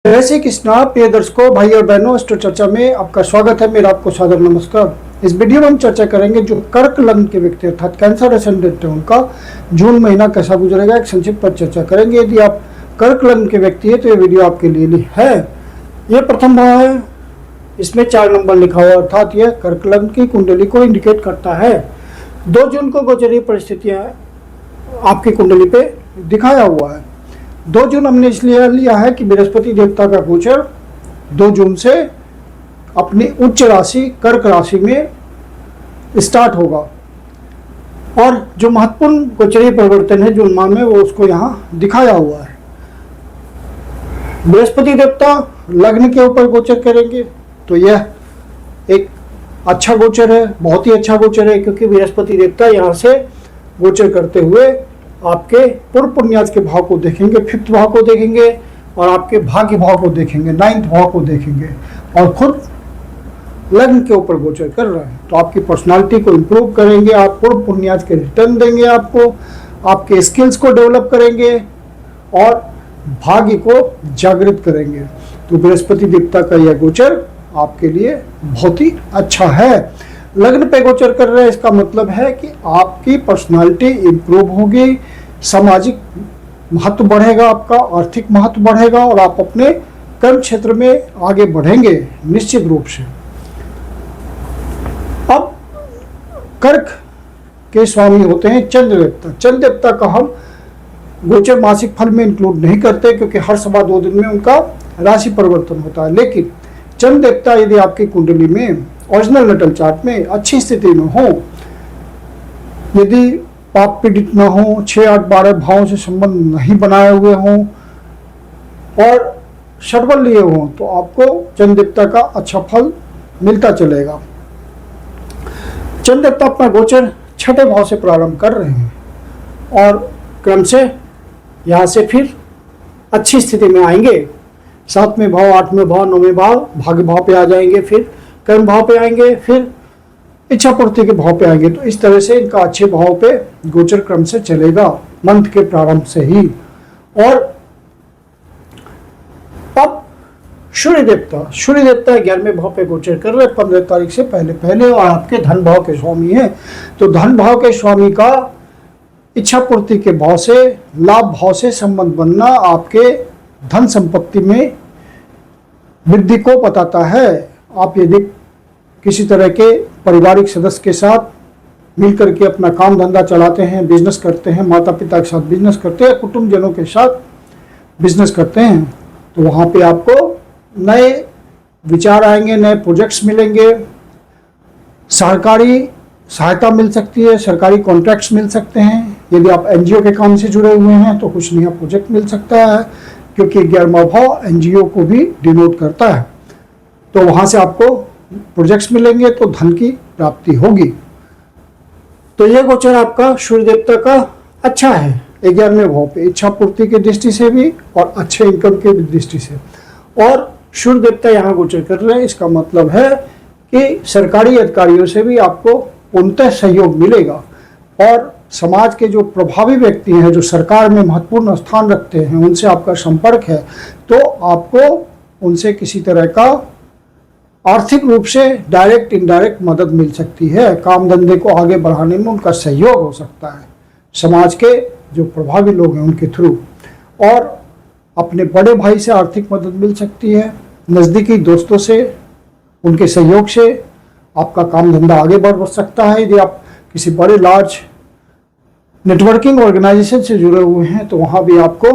जय श्री कृष्णा प्रिय दर्शकों, भाई और बहनों, स्टोर चर्चा में आपका स्वागत है। मेरा आपको सादर नमस्कार। इस वीडियो में हम चर्चा करेंगे जो कर्क लग्न के व्यक्ति अर्थात कैंसर एसेंडेंट है उनका जून महीना कैसा गुजरेगा, एक संक्षिप्त पर चर्चा करेंगे। यदि आप कर्क लग्न के व्यक्ति है तो ये वीडियो आपके लिए है। ये प्रथम भाव है, इसमें 4 नंबर लिखा हुआ, अर्थात यह कर्क लग्न की कुंडली को इंडिकेट करता है। 2 जून को गोचरीय परिस्थितियाँ आपकी कुंडली पे दिखाया हुआ है। 2 जून हमने इसलिए लिया है कि बृहस्पति देवता का गोचर 2 जून से अपनी उच्च राशि कर्क राशि में स्टार्ट होगा और जो महत्वपूर्ण गोचरीय परिवर्तन है जून माह में वो उसको यहाँ दिखाया हुआ है। बृहस्पति देवता लग्न के ऊपर गोचर करेंगे तो यह एक अच्छा गोचर है, बहुत ही अच्छा गोचर है, क्योंकि बृहस्पति देवता यहाँ से गोचर करते हुए आपके पूर्व पुण्याज के भाव को देखेंगे, 5th भाव को देखेंगे और आपके भाग्य भाव को देखेंगे, 9th भाव को देखेंगे और खुद लग्न के ऊपर गोचर कर रहे हैं। तो आपकी पर्सनालिटी को इंप्रूव करेंगे, आप पूर्व पुण्याज के रिटर्न देंगे, आपको आपके स्किल्स को डेवलप करेंगे और भाग्य को जागृत करेंगे। तो बृहस्पति देवता का यह गोचर आपके लिए बहुत ही अच्छा है। लग्न पे गोचर कर रहे हैं, इसका मतलब है कि आपकी पर्सनालिटी इंप्रूव होगी, सामाजिक महत्व बढ़ेगा, आपका आर्थिक महत्व बढ़ेगा और आप अपने कर्म क्षेत्र में आगे बढ़ेंगे निश्चित रूप से। अब कर्क के स्वामी होते हैं चंद्र देवता। चंद्र देवता का हम गोचर मासिक फल में इंक्लूड नहीं करते क्योंकि हर सवा 2 दिन में उनका राशि परिवर्तन होता है। लेकिन चंद्र देवता यदि आपकी कुंडली में ओरिजिनल नटल चार्ट में अच्छी स्थिति में हो, यदि पाप पीड़ित न हो, 6, 8, 12 भावों से संबंध नहीं बनाए हुए हों और षडबल लिए हों, तो आपको चंद्र देवता का अच्छा फल मिलता चलेगा। चंद्र देवता अपना गोचर 6ठे भाव से प्रारंभ कर रहे हैं और क्रम से यहाँ से फिर अच्छी स्थिति में आएंगे। 7वें भाव, 8वें भाव, 9वें भाव भाग्य भाव पे आ जाएंगे, फिर कर्म भाव पे आएंगे, फिर इच्छा पूर्ति के भाव पे आएंगे। तो इस तरह से इनका अच्छे भाव पे गोचर क्रम से चलेगा मंथ के प्रारंभ से ही। और अब सूर्य देवता 11वें भाव पे गोचर कर रहे हैं 15 तारीख से पहले और आपके धन भाव के स्वामी हैं। तो धन भाव के स्वामी का इच्छा पूर्ति के भाव से, लाभ भाव से संबंध बनना आपके धन संपत्ति में वृद्धि को बताता है। आप यदि किसी तरह के पारिवारिक सदस्य के साथ मिलकर के अपना काम धंधा चलाते हैं, बिजनेस करते हैं, माता पिता के साथ बिजनेस करते हैं, कुटुंबजनों के साथ बिजनेस करते हैं, तो वहाँ पे आपको नए विचार आएंगे, नए प्रोजेक्ट्स मिलेंगे, सरकारी सहायता मिल सकती है, सरकारी कॉन्ट्रैक्ट्स मिल सकते हैं। यदि आप एनजीओ के काम से जुड़े हुए हैं तो कुछ नया प्रोजेक्ट मिल सकता है, क्योंकि 11वां भाव एनजीओ को भी डिनोट करता है। तो वहाँ से आपको प्रोजेक्ट्स मिलेंगे तो धन की प्राप्ति होगी। तो ये गोचर आपका सूर्य देवता का अच्छा है 11वें भाव पे, इच्छा पूर्ति की दृष्टि से भी और अच्छे इनकम की दृष्टि से। और सूर्य देवता यहाँ गोचर कर रहे हैं, इसका मतलब है कि सरकारी अधिकारियों से भी आपको पूर्णतः सहयोग मिलेगा और समाज के जो प्रभावी व्यक्ति हैं, जो सरकार में महत्वपूर्ण स्थान रखते हैं, उनसे आपका संपर्क है तो आपको उनसे किसी तरह का आर्थिक रूप से डायरेक्ट इनडायरेक्ट मदद मिल सकती है। काम धंधे को आगे बढ़ाने में उनका सहयोग हो सकता है, समाज के जो प्रभावी लोग हैं उनके थ्रू। और अपने बड़े भाई से आर्थिक मदद मिल सकती है, नज़दीकी दोस्तों से, उनके सहयोग से आपका काम धंधा आगे बढ़ सकता है। यदि आप किसी बड़े लार्ज नेटवर्किंग ऑर्गेनाइजेशन से जुड़े हुए हैं तो वहाँ भी आपको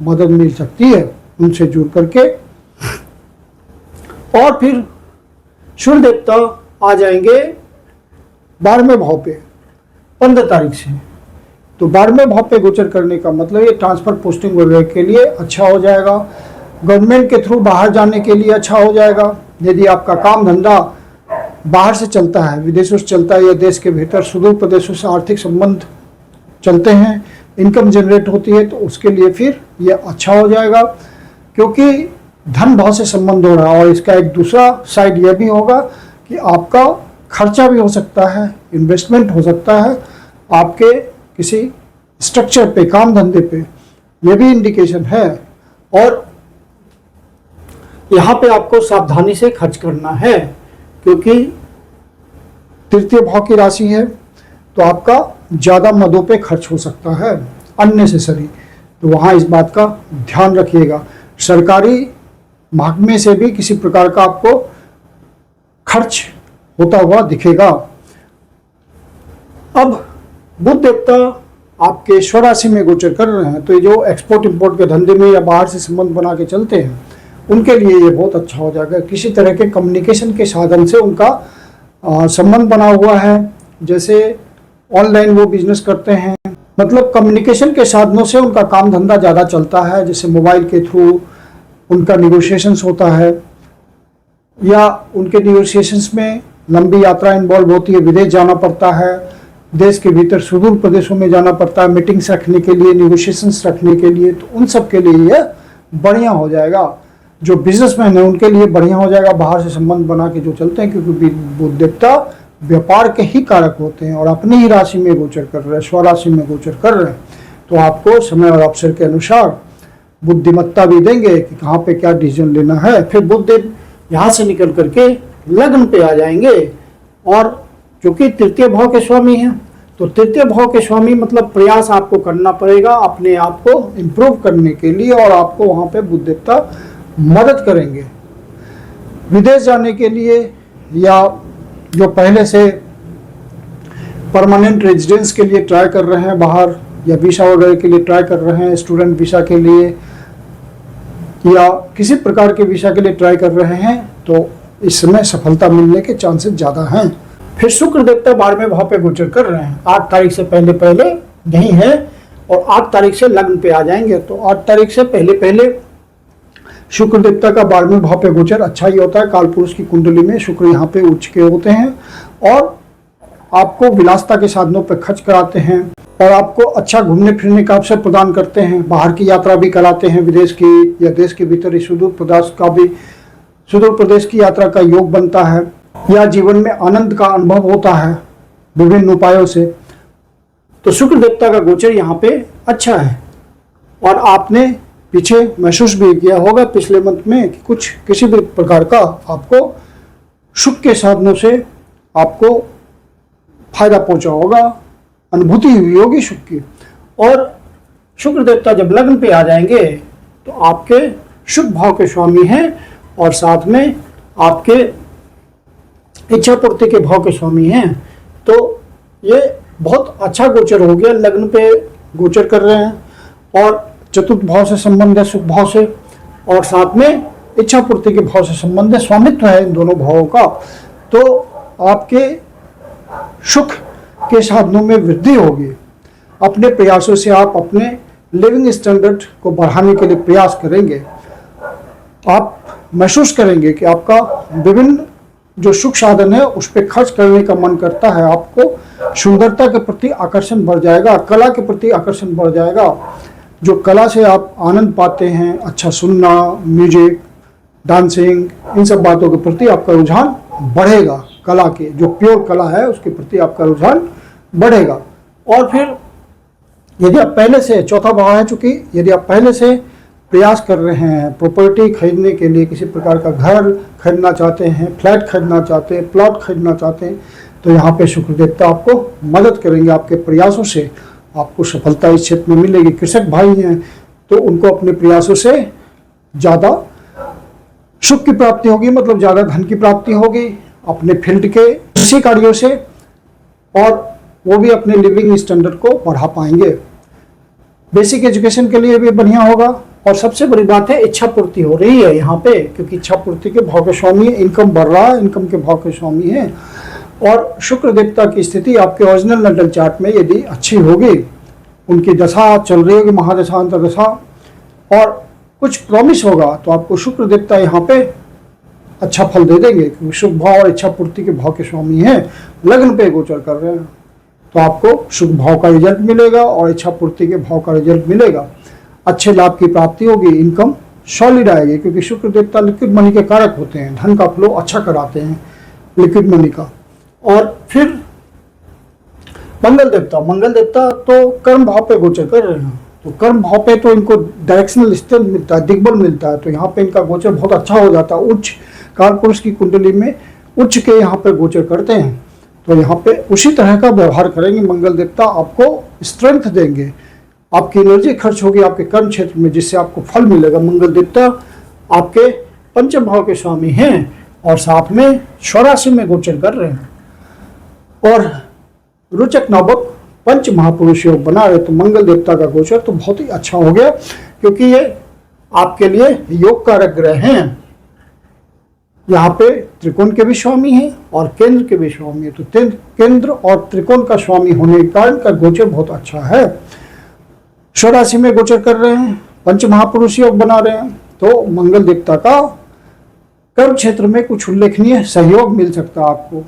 मदद मिल सकती है उनसे जुड़ करके। और फिर सूर्य देवता आ जाएंगे 12वें भाव पे 15 तारीख से। तो 12वें भाव पे गोचर करने का मतलब ये ट्रांसफर पोस्टिंग वगैरह के लिए अच्छा हो जाएगा, गवर्नमेंट के थ्रू बाहर जाने के लिए अच्छा हो जाएगा। यदि आपका काम धंधा बाहर से चलता है, विदेशों से चलता है या देश के भीतर सुदूर प्रदेशों से आर्थिक संबंध चलते हैं, इनकम जनरेट होती है, तो उसके लिए फिर ये अच्छा हो जाएगा, क्योंकि धन भाव से संबंध हो रहा है। और इसका एक दूसरा साइड यह भी होगा कि आपका खर्चा भी हो सकता है, इन्वेस्टमेंट हो सकता है आपके किसी स्ट्रक्चर पे, काम धंधे पे, यह भी इंडिकेशन है। और यहाँ पे आपको सावधानी से खर्च करना है, क्योंकि तृतीय भाव की राशि है तो आपका ज़्यादा मदों पे खर्च हो सकता है अननेसेसरी। तो वहाँ इस बात का ध्यान रखिएगा। सरकारी महकमे से भी किसी प्रकार का आपको खर्च होता हुआ दिखेगा। अब बुध देवता आपके स्वराशि में गोचर कर रहे हैं, तो ये जो एक्सपोर्ट इंपोर्ट के धंधे में या बाहर से संबंध बना के चलते हैं उनके लिए ये बहुत अच्छा हो जाएगा। किसी तरह के कम्युनिकेशन के साधन से उनका संबंध बना हुआ है, जैसे ऑनलाइन वो बिजनेस करते हैं, मतलब कम्युनिकेशन के साधनों से उनका काम धंधा ज़्यादा चलता है। जैसे मोबाइल के थ्रू उनका निगोशिएशंस होता है, या उनके निगोशिएशंस में लंबी यात्रा इन्वॉल्व होती है, विदेश जाना पड़ता है, देश के भीतर सुदूर प्रदेशों में जाना पड़ता है मीटिंग्स रखने के लिए, निगोशिएशंस रखने के लिए। तो उन सब के लिए ये बढ़िया हो जाएगा। जो बिजनेसमैन है उनके लिए बढ़िया हो जाएगा, बाहर से संबंध बना के जो चलते हैं, क्योंकि बुध देवता व्यापार के ही कारक होते हैं और अपनी ही राशि में गोचर कर रहे हैं, स्वराशि में गोचर कर रहे हैं। तो आपको समय और अवसर के अनुसार बुद्धिमत्ता भी देंगे कि कहाँ पे क्या डिसीजन लेना है। फिर बुध देव यहाँ से निकल करके लग्न पे आ जाएंगे, और क्योंकि तृतीय भाव के स्वामी हैं तो तृतीय भाव के स्वामी मतलब प्रयास आपको करना पड़ेगा अपने आप को इम्प्रूव करने के लिए, और आपको वहाँ पे बुध देवता मदद करेंगे। विदेश जाने के लिए, या जो पहले से परमानेंट रेजिडेंस के लिए ट्राई कर रहे हैं बाहर, या वीसा वगैरह के लिए ट्राई कर रहे हैं, स्टूडेंट वीसा के लिए या किसी प्रकार के वीसा के लिए ट्राई कर रहे हैं, तो इस समय सफलता मिलने के चांसेस ज़्यादा हैं। फिर शुक्र देवता 12वें भाव पे गोचर कर रहे हैं। 8 तारीख से पहले पहले नहीं है, और 8 तारीख से लग्न पे आ जाएंगे। तो 8 तारीख से पहले पहले शुक्र देवता का 12वें भाव पे गोचर अच्छा ही होता है। कालपुरुष की कुंडली में शुक्र यहाँ पे उच्च के होते हैं, और आपको विलासता के साधनों पर खर्च कराते हैं, और आपको अच्छा घूमने फिरने का अवसर प्रदान करते हैं। बाहर की यात्रा भी कराते हैं, विदेश की या देश के भीतर सुदूर प्रदेश की यात्रा का योग बनता है, या जीवन में आनंद का अनुभव होता है विभिन्न उपायों से। तो शुक्र देवता का गोचर यहाँ पे अच्छा है। और आपने पीछे महसूस भी किया होगा पिछले मंथ में कि कुछ किसी भी प्रकार का आपको शुक्र के साधनों से आपको फायदा पहुंचा होगा, अनुभूति हुई होगी शुक्र की। और शुक्र देवता जब लग्न पे आ जाएंगे तो आपके शुभ भाव के स्वामी हैं, और साथ में आपके इच्छा पूर्ति के भाव के स्वामी हैं। तो ये बहुत अच्छा गोचर हो गया, लग्न पे गोचर कर रहे हैं, और चतुर्थ भाव से संबंध है शुभ भाव से, और साथ में इच्छा पूर्ति के भाव से संबंध है, स्वामित्व है इन दोनों भावों का। तो आपके सुख के साधनों में वृद्धि होगी। अपने प्रयासों से आप अपने लिविंग स्टैंडर्ड को बढ़ाने के लिए प्रयास करेंगे। आप महसूस करेंगे कि आपका विभिन्न जो सुख साधन है उस पर खर्च करने का मन करता है। आपको सुंदरता के प्रति आकर्षण बढ़ जाएगा, कला के प्रति आकर्षण बढ़ जाएगा। जो कला से आप आनंद पाते हैं, अच्छा सुनना, म्यूजिक, डांसिंग, इन सब बातों के प्रति आपका रुझान बढ़ेगा। कला के जो प्योर कला है उसके प्रति आपका रुझान बढ़ेगा। और फिर यदि आप पहले से, चौथा भाव है चूंकि, यदि आप पहले से प्रयास कर रहे हैं प्रॉपर्टी खरीदने के लिए, किसी प्रकार का घर खरीदना चाहते हैं, फ्लैट खरीदना चाहते हैं, प्लॉट खरीदना चाहते हैं, तो यहाँ पे शुक्र देवता आपको मदद करेंगे। आपके प्रयासों से आपको सफलता इस क्षेत्र में मिलेगी। कृषक भाई हैं तो उनको अपने प्रयासों से ज़्यादा सुख की प्राप्ति होगी, मतलब ज़्यादा धन की प्राप्ति होगी अपने फील्ड के कृषि कार्यों से, और वो भी अपने लिविंग स्टैंडर्ड को बढ़ा पाएंगे। बेसिक एजुकेशन के लिए भी बढ़िया होगा। और सबसे बड़ी बात है इच्छा पूर्ति हो रही है यहाँ पे, क्योंकि इच्छा पूर्ति के भाव के स्वामी है, इनकम बढ़ रहा है, इनकम के भाव के स्वामी है। और शुक्र देवता की स्थिति आपके ओरिजिनल नटल चार्ट में यदि अच्छी होगी, उनकी दशा चल रही होगी, महादशा अंतर्दशा, और कुछ प्रॉमिस होगा, तो आपको शुक्र देवता यहाँ पे अच्छा फल दे देंगे, क्योंकि शुभ भाव और इच्छा पूर्ति के भाव के स्वामी हैं, लग्न पे गोचर कर रहे हैं। तो आपको शुभ भाव का रिजल्ट मिलेगा और इच्छा पूर्ति के भाव का रिजल्ट मिलेगा। अच्छे लाभ की प्राप्ति होगी, इनकम सॉलिड आएगी, क्योंकि शुक्र देवता लिक्विड मनी के कारक होते हैं, धन का फ्लो अच्छा कराते हैं लिक्विड मनी का। और फिर मंगल देवता तो कर्म भाव पे गोचर कर रहे हैं, तो कर्म भाव पे तो इनको डायरेक्शनल स्थिति मिलता है, दिग्बल मिलता है, तो यहाँ पे इनका गोचर बहुत अच्छा हो जाता है। उच्च कालपुरुष की कुंडली में उच्च के यहाँ पे गोचर करते हैं, तो यहाँ पे उसी तरह का व्यवहार करेंगे मंगल देवता, आपको स्ट्रेंथ देंगे, आपकी एनर्जी खर्च होगी आपके कर्म क्षेत्र में, जिससे आपको फल मिलेगा। मंगल देवता आपके पंचम भाव के स्वामी हैं और साथ में स्वराशि में गोचर कर रहे हैं और रोचक नावक पंच महापुरुष योग बना रहे, तो मंगल देवता का गोचर तो बहुत ही अच्छा हो गया, क्योंकि ये आपके लिए योग कारक ग्रह हैं। यहाँ पे त्रिकोण के भी स्वामी हैं और केंद्र के भी स्वामी है, तो केंद्र और त्रिकोण का स्वामी होने के कारण का गोचर बहुत अच्छा है। स्वराशि में गोचर कर रहे हैं, पंच महापुरुष योग बना रहे हैं, तो मंगल देवता का कर्म क्षेत्र में कुछ उल्लेखनीय सहयोग मिल सकता है आपको।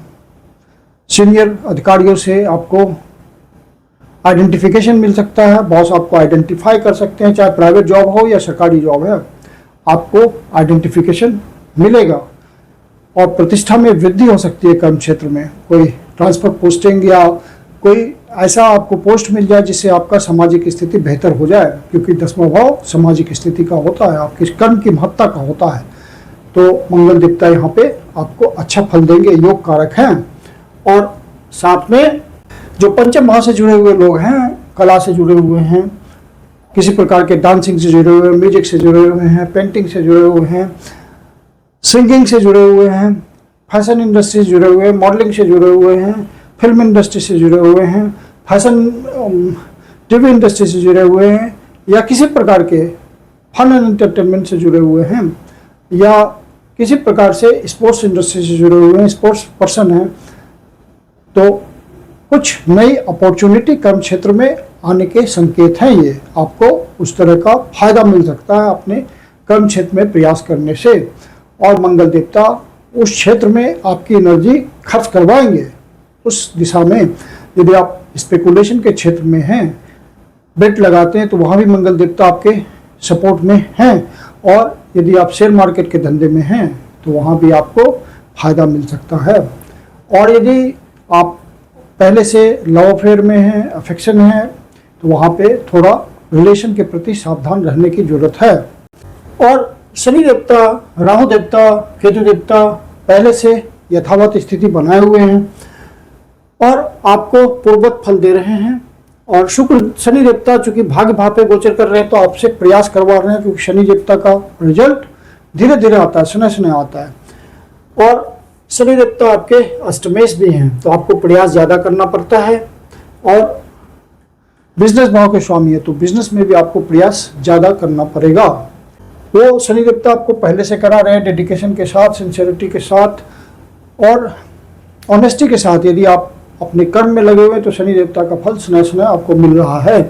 सीनियर अधिकारियों से आपको आइडेंटिफिकेशन मिल सकता है, बॉस आपको आइडेंटिफाई कर सकते हैं, चाहे प्राइवेट जॉब हो या सरकारी जॉब है, आपको आइडेंटिफिकेशन मिलेगा और प्रतिष्ठा में वृद्धि हो सकती है। कर्म क्षेत्र में कोई ट्रांसफर पोस्टिंग या कोई ऐसा आपको पोस्ट मिल जाए जिससे आपका सामाजिक स्थिति बेहतर हो जाए, क्योंकि 10वां भाव सामाजिक स्थिति का होता है, आपके कर्म की महत्ता का होता है। तो मंगल देवता यहाँ पे आपको अच्छा फल देंगे, योग कारक हैं। और साथ में जो पंचम भाव से जुड़े हुए लोग हैं, कला से जुड़े हुए हैं, किसी प्रकार के डांसिंग से जुड़े हुए हैं, म्यूजिक से जुड़े हुए हैं, पेंटिंग से जुड़े हुए हैं, सिंगिंग से जुड़े हुए हैं, फैशन इंडस्ट्री से जुड़े हुए हैं, मॉडलिंग से जुड़े हुए हैं, फिल्म इंडस्ट्री से जुड़े हुए हैं, फैशन टीवी इंडस्ट्री से जुड़े हुए हैं, या किसी प्रकार के फन एंड एंटरटेनमेंट से जुड़े हुए हैं, या किसी प्रकार से स्पोर्ट्स इंडस्ट्री से जुड़े हुए हैं, स्पोर्ट्स पर्सन हैं, तो कुछ नई अपॉर्चुनिटी कर्म क्षेत्र में आने के संकेत हैं। ये आपको उस तरह का फायदा मिल सकता है अपने कर्म क्षेत्र में प्रयास करने से, और मंगल देवता उस क्षेत्र में आपकी एनर्जी खर्च करवाएंगे उस दिशा में। यदि आप स्पेकुलेशन के क्षेत्र में हैं, बेट लगाते हैं, तो वहाँ भी मंगल देवता आपके सपोर्ट में हैं, और यदि आप शेयर मार्केट के धंधे में हैं तो वहाँ भी आपको फायदा मिल सकता है। और यदि आप पहले से लव अफेयर में हैं, अफेक्शन है, तो वहाँ पे थोड़ा रिलेशन के प्रति सावधान रहने की जरूरत है। और शनि देवता, राहु देवता, केतु देवता पहले से यथावत स्थिति बनाए हुए हैं और आपको पूर्ववत फल दे रहे हैं। और शुक्र शनि देवता चूंकि भाग्य भाव पे गोचर कर रहे हैं, तो आपसे प्रयास करवा रहे हैं, क्योंकि शनि देवता का रिजल्ट धीरे धीरे आता है, समय समय आता है। और शनि देवता आपके अष्टमेश भी हैं, तो आपको प्रयास ज़्यादा करना पड़ता है। और बिजनेस भाव के स्वामी है, तो बिजनेस में भी आपको प्रयास ज़्यादा करना पड़ेगा। वो शनि देवता आपको पहले से करा रहे हैं, डेडिकेशन के साथ, सिंसियरिटी के साथ और ऑनेस्टी के साथ। यदि आप अपने कर्म में लगे हुए तो शनि देवता का फल समय समय आपको मिल रहा है।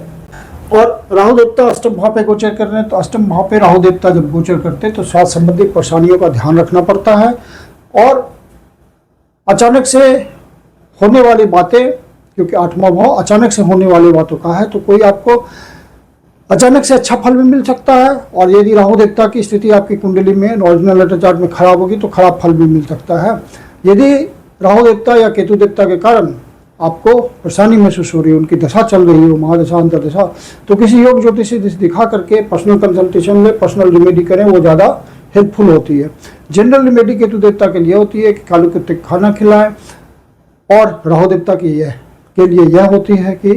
और राहु देवता अष्टम भाव पे गोचर कर रहे हैं, तो अष्टम भाव पे राहु देवता जब गोचर करते हैं तो स्वास्थ्य संबंधी परेशानियों का ध्यान रखना पड़ता है। और अचानक से होने वाली बातें, क्योंकि 8वां भाव अचानक से होने वाली बातों का है, तो कोई आपको अचानक से अच्छा फल भी मिल सकता है। और यदि राहु देवता की स्थिति आपकी कुंडली में ओरिजिनल लेटर चार्ट में खराब होगी तो खराब फल भी मिल सकता है। यदि राहु देवता या केतु देवता के कारण आपको परेशानी महसूस हो रही है, उनकी दशा चल रही हो, महादशा अंतरदशा, तो किसी योग ज्योतिषी दिखा करके पर्सनल कंसल्टेशन ले, पर्सनल रेमेडी करें, वो ज़्यादा हेल्पफुल होती है। जनरल रेमेडी केतु देवता के लिए होती है कि कालू कुत्ते खाना खिलाएं, और राहु देवता के लिए यह होती है कि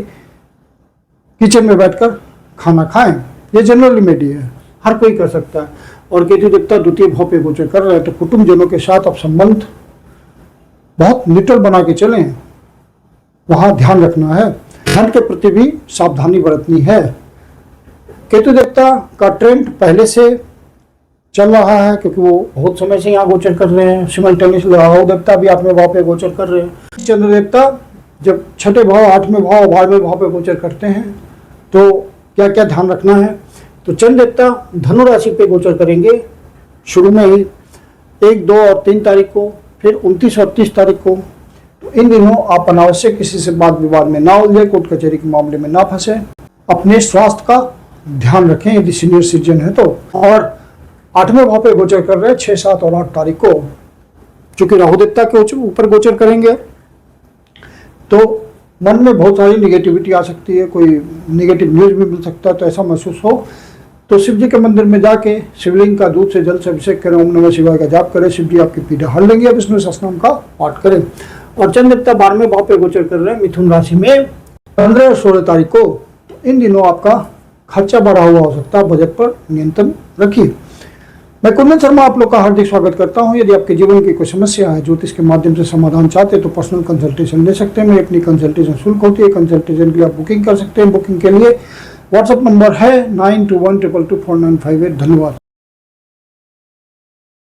किचन में बैठकर खाना खाएं। ये जनरल रेमेडी है, हर कोई कर सकता है। और केतु देवता द्वितीय भाव पे गोचर कर रहे हैं, तो कुटुंबजनों के साथ आप संबंध बहुत निटल बना के चलें, वहाँ ध्यान रखना है। धन के प्रति भी सावधानी बरतनी है। केतु देवता का ट्रेंड पहले से चल रहा है, क्योंकि वो बहुत समय से यहाँ गोचर कर रहे हैं। सिमल्टेनियसली राहु देवता भी 8वें भाव पे गोचर कर रहे हैं। चंद्र देवता जब 6ठे भाव, 8वें भाव, 12वें भाव पे गोचर करते हैं, तो क्या क्या ध्यान रखना है। तो चंद्र देवता धनु राशि पे गोचर करेंगे शुरू में ही 1, 2 और 3 तारीख को, फिर 29 और 30 तारीख को। तो इन दिनों आप अनावश्यक किसी से बात विवाद में ना उलझे, कोर्ट कचहरी के मामले में ना फंसे, अपने स्वास्थ्य का ध्यान रखें यदि सीनियर सिटीजन है तो। और 8वें भाव पे गोचर कर रहे हैं 6, 7 और 8 तारीख को, चूंकि राहु देवता के ऊपर गोचर करेंगे, तो मन में बहुत सारी निगेटिविटी आ सकती है, कोई निगेटिव न्यूज भी मिल सकता है, तो ऐसा महसूस हो तो शिव जी के मंदिर में जाके शिवलिंग का दूध से जल से अभिषेक करें, ओम नमः शिवाय का जाप करें, शिव जी आपकी पीड़ा हर लेंगे। अब विष्णु सहस्त्रनाम का पाठ करें। और चंद्र देवता 12वें भाव पे गोचर कर रहे हैं मिथुन राशि में 15 और 16 तारीख को। इन दिनों आपका खर्चा बढ़ा हुआ हो सकता है, बजट पर नियंत्रण रखिए। मैं कुंदन शर्मा आप लोग का हार्दिक स्वागत करता हूं। यदि आपके जीवन की कोई समस्या है, ज्योतिष के माध्यम से समाधान चाहते हैं तो पर्सनल कंसल्टेशन ले सकते हैं। मेरी अपनी कंसल्टेशन शुल्क होती है। कंसल्टेशन के लिए आप बुकिंग कर सकते हैं। बुकिंग के लिए व्हाट्सएप नंबर है 9212224958। धन्यवाद।